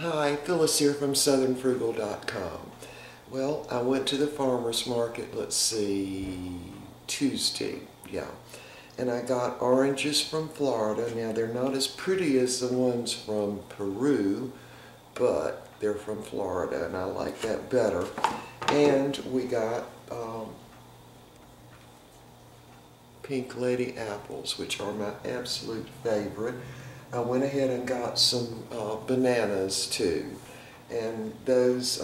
Hi, Phyllis here from southernfrugal.com. Well, I went to the farmer's market, let's see, Tuesday, yeah. And I got oranges from Florida. Now, they're not as pretty as the ones from Peru, but they're from Florida, and I like that better. And we got Pink Lady apples, which are my absolute favorite. I went ahead and got some bananas too, and those,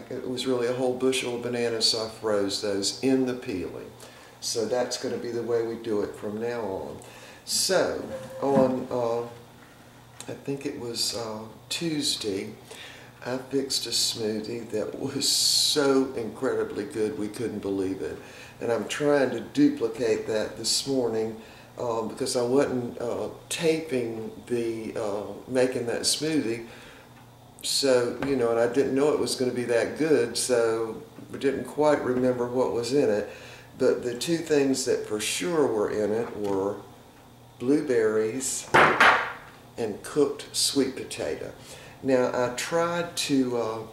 it was really a whole bushel of bananas, so I froze those in the peeling. So that's going to be the way we do it from now on. So on, I think it was Tuesday, I fixed a smoothie that was so incredibly good we couldn't believe it. And I'm trying to duplicate that this morning because I wasn't taping the making that smoothie. So, you know, and I didn't know it was going to be that good, so I didn't quite remember what was in it. But the two things that for sure were in it were blueberries and cooked sweet potato. Now, I tried to,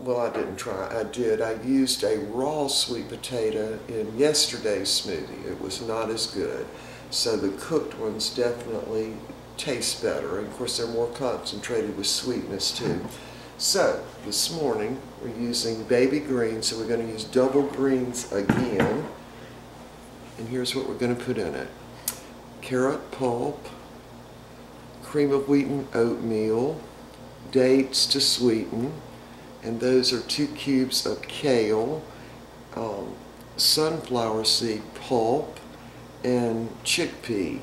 well, I didn't try, I did. I used a raw sweet potato in yesterday's smoothie. It was not as good. So the cooked ones definitely taste better. And of course, they're more concentrated with sweetness too. So this morning, we're using baby greens, so we're going to use double greens again. And here's what we're going to put in it. Carrot pulp, cream of wheat and oatmeal, dates to sweeten, and those are 2 cubes of kale, sunflower seed pulp, and chickpea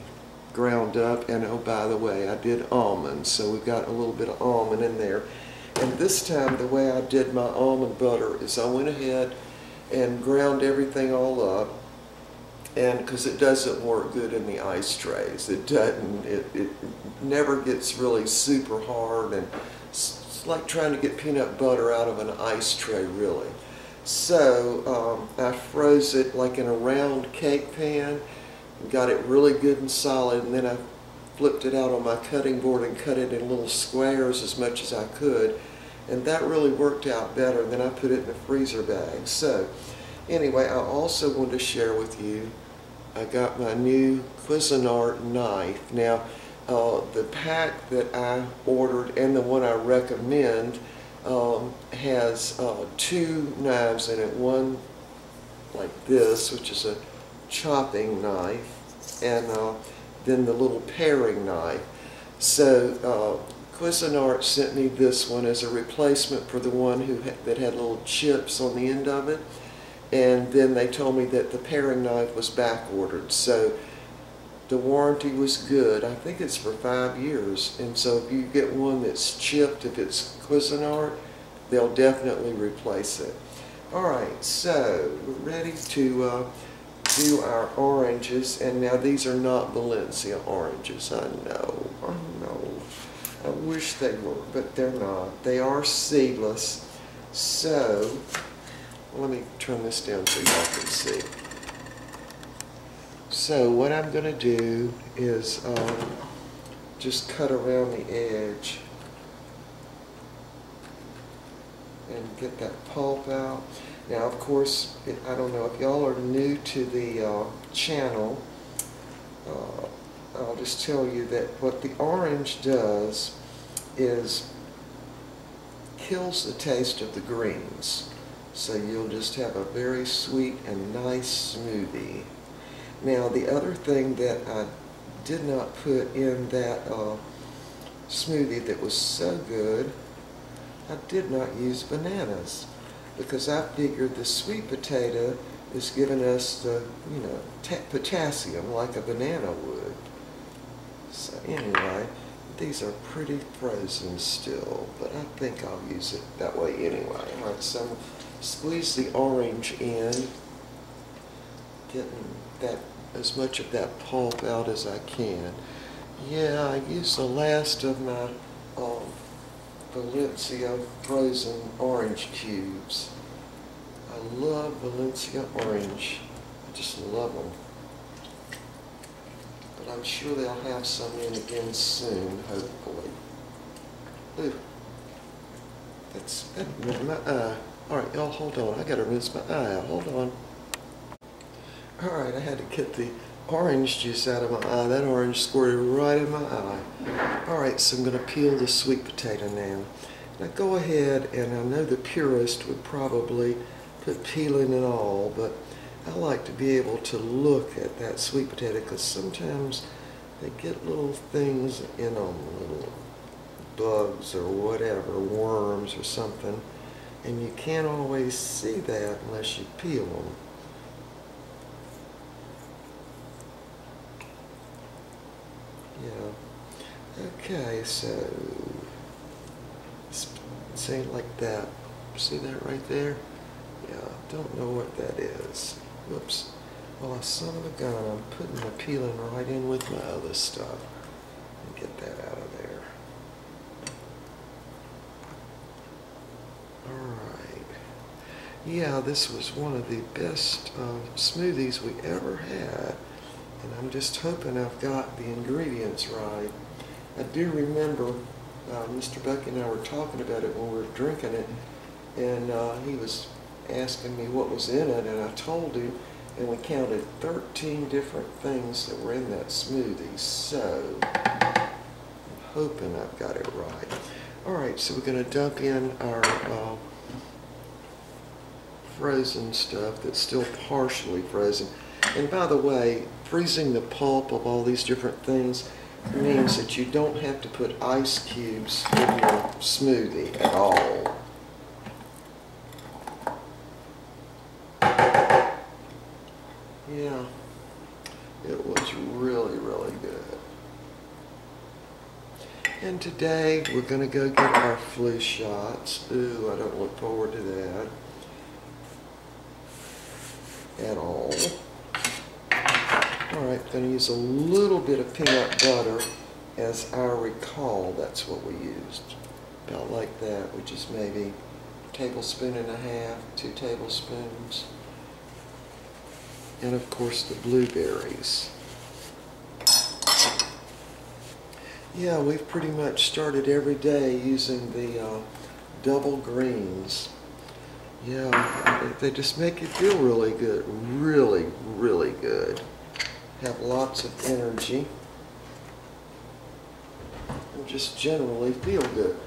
ground up. And oh, by the way, I did almonds, so we've got a little bit of almond in there. And this time, the way I did my almond butter is I went ahead and ground everything all up. And because it doesn't work good in the ice trays, it doesn't, it never gets really super hard, and it's like trying to get peanut butter out of an ice tray, really. So I froze it like in a round cake pan, and got it really good and solid, and then I flipped it out on my cutting board and cut it in little squares as much as I could, and that really worked out better. And then I put it in a freezer bag. So anyway, I also wanted to share with you, I got my new Cuisinart knife. Now, the pack that I ordered and the one I recommend has 2 knives in it. One like this, which is a chopping knife, and then the little paring knife. So Cuisinart sent me this one as a replacement for the one that had little chips on the end of it. And then they told me that the paring knife was back ordered. So the warranty was good. I think it's for 5 years. And so if you get one that's chipped, if it's Cuisinart, they'll definitely replace it. Alright, so we're ready to do our oranges. And now these are not Valencia oranges. I know. I wish they were, but they're not. They are seedless. So let me turn this down so y'all can see. So what I'm going to do is just cut around the edge and get that pulp out. Now, of course, I don't know if y'all are new to the channel. I'll just tell you that what the orange does is kills the taste of the greens. So you'll just have a very sweet and nice smoothie. Now, the other thing that I did not put in that smoothie that was so good, I did not use bananas, because I figured the sweet potato is giving us the, you know, potassium like a banana would. So anyway, these are pretty frozen still, but I think I'll use it that way anyway. All right, so squeeze the orange in, getting that as much of that pulp out as I can. Yeah, I used the last of my Valencia frozen orange cubes. I love Valencia orange. I just love them. But I'm sure they'll have some in again soon, hopefully. Ooh. That ruined my eye. Alright, y'all, hold on. I gotta rinse my eye out. Hold on. Alright, I had to get the orange juice out of my eye. That orange squirted right in my eye. Alright, so I'm gonna peel the sweet potato now. Now go ahead, and I know the purist would probably put peeling and all, but I like to be able to look at that sweet potato because sometimes they get little things in them, little bugs or whatever, worms or something, and you can't always see that unless you peel them. Yeah. Okay, so say it like that. See that right there? Yeah, don't know what that is. Whoops. Well, son of a gun, I'm putting the peeling right in with my other stuff. Get that out of there. Alright. Yeah, this was one of the best smoothies we ever had. And I'm just hoping I've got the ingredients right. I do remember Mr. Bucky and I were talking about it when we were drinking it. And he was asking me what was in it, and I told him, and we counted 13 different things that were in that smoothie. So I'm hoping I've got it right. Alright, so we're going to dump in our frozen stuff that's still partially frozen. And by the way, freezing the pulp of all these different things means that you don't have to put ice cubes in your smoothie at all. Yeah, it was really, really good. And today we're going to go get our flu shots. Ooh, I don't look forward to that at all. Alright, going to use a little bit of peanut butter as our recall. That's what we used. About like that, which is maybe a tablespoon and a half, 2 tablespoons. And of course the blueberries. Yeah, we've pretty much started every day using the double greens. Yeah, they just make you feel really good. Really, really good. Have lots of energy. And just generally feel good.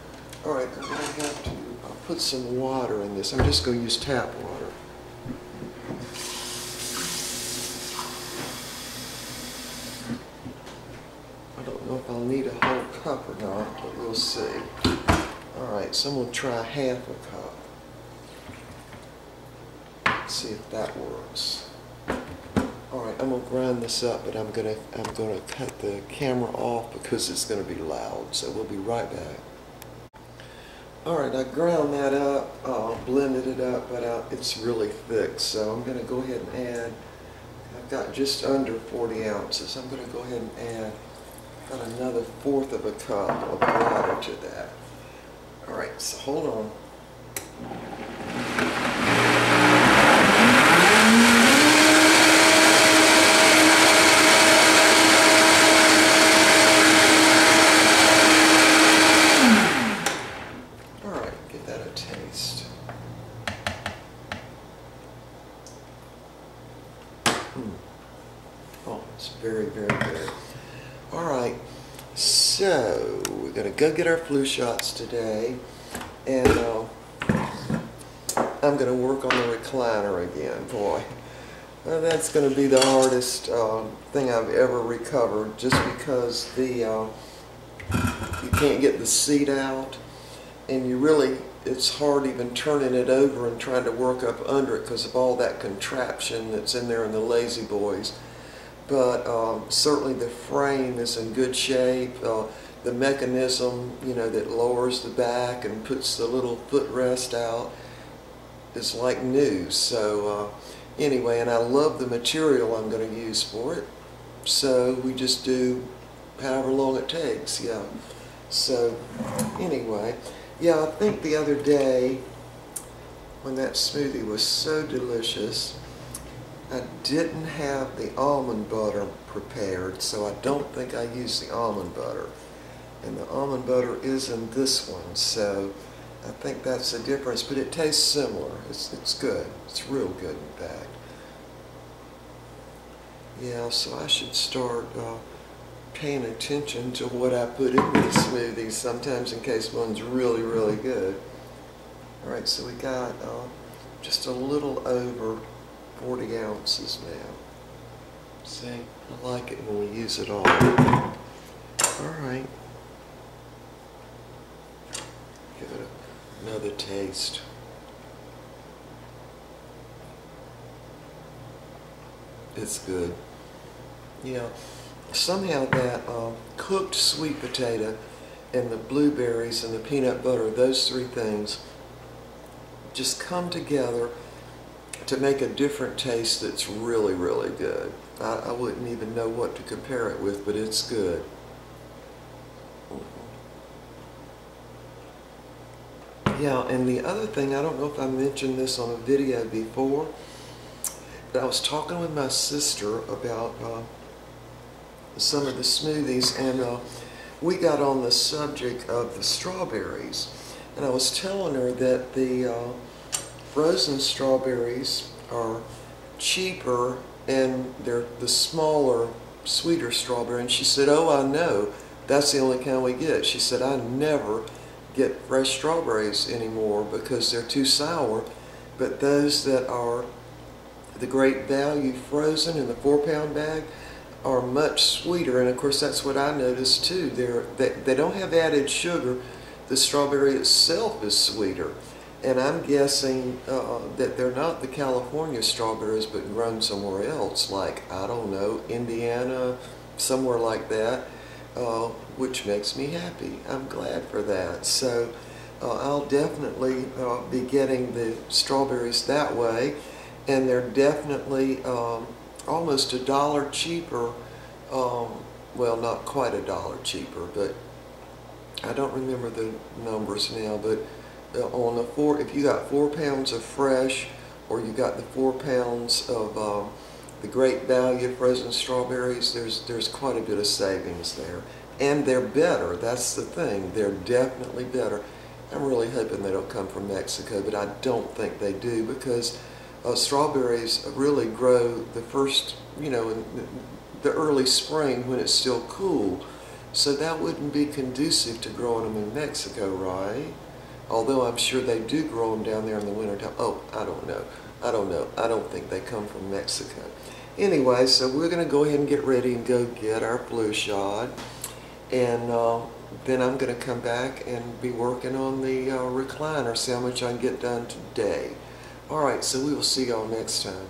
Alright, I'm going to have to put some water in this. I'm just going to use tap water. I don't know if I'll need a whole cup or not, but we'll see. Alright, so I'm going to try half a cup. Let's see if that works. Alright, I'm going to grind this up, but I'm going to cut the camera off because it's going to be loud, so we'll be right back. Alright, I ground that up, blended it up, but it's really thick, so I'm going to go ahead and add, I've got just under 40 ounces. I'm going to go ahead and add about another 1/4 of a cup of water to that. Alright, so hold on. Oh, it's very, very good. Alright, so we're going to go get our flu shots today, and I'm going to work on the recliner again. Boy, that's going to be the hardest thing I've ever recovered, just because you can't get the seat out, and it's hard even turning it over and trying to work up under it because of all that contraption that's in there in the Lazy Boys. But certainly the frame is in good shape. The mechanism, that lowers the back and puts the little footrest out is like new. So anyway, and I love the material I'm going to use for it. So we just do however long it takes, yeah. So anyway, yeah, I think the other day when that smoothie was so delicious, I didn't have the almond butter prepared, so I don't think I used the almond butter. and the almond butter is in this one, so I think that's the difference, but it tastes similar. It's good. It's real good, in fact. Yeah, so I should start paying attention to what I put in these smoothies sometimes in case one's really, really good. All right, so we got just a little over 40 ounces now. See, I like it when we use it all. All right. Give it another taste. It's good. Yeah, somehow that cooked sweet potato and the blueberries and the peanut butter, those three things just come together to make a different taste that's really, really good. I wouldn't even know what to compare it with, but it's good. Yeah, and the other thing, I don't know if I mentioned this on a video before, but I was talking with my sister about some of the smoothies, and we got on the subject of the strawberries. And I was telling her that the frozen strawberries are cheaper and they're the smaller, sweeter strawberry. And she said, "Oh, I know. That's the only kind we get." She said, "I never get fresh strawberries anymore because they're too sour. But those that are the Great Value frozen in the 4-pound bag are much sweeter." And of course, that's what I noticed too. They don't have added sugar. The strawberry itself is sweeter. And I'm guessing that they're not the California strawberries, but grown somewhere else, like, I don't know, Indiana, somewhere like that, which makes me happy. I'm glad for that. So I'll definitely be getting the strawberries that way, and they're definitely almost $1 cheaper. Well, not quite $1 cheaper, but I don't remember the numbers now, but on if you got 4 pounds of fresh, or you got the 4 pounds of the Great Value frozen strawberries, there's quite a bit of savings there. And they're better, that's the thing, they're definitely better. I'm really hoping they don't come from Mexico, but I don't think they do, because strawberries really grow the first, in the early spring when it's still cool. So that wouldn't be conducive to growing them in Mexico, right? Although I'm sure they do grow them down there in the wintertime. Oh, I don't know. I don't think they come from Mexico. Anyway, so we're going to go ahead and get ready and go get our flu shot. And then I'm going to come back and be working on the recliner, see how much I can get done today. All right, so we will see y'all next time.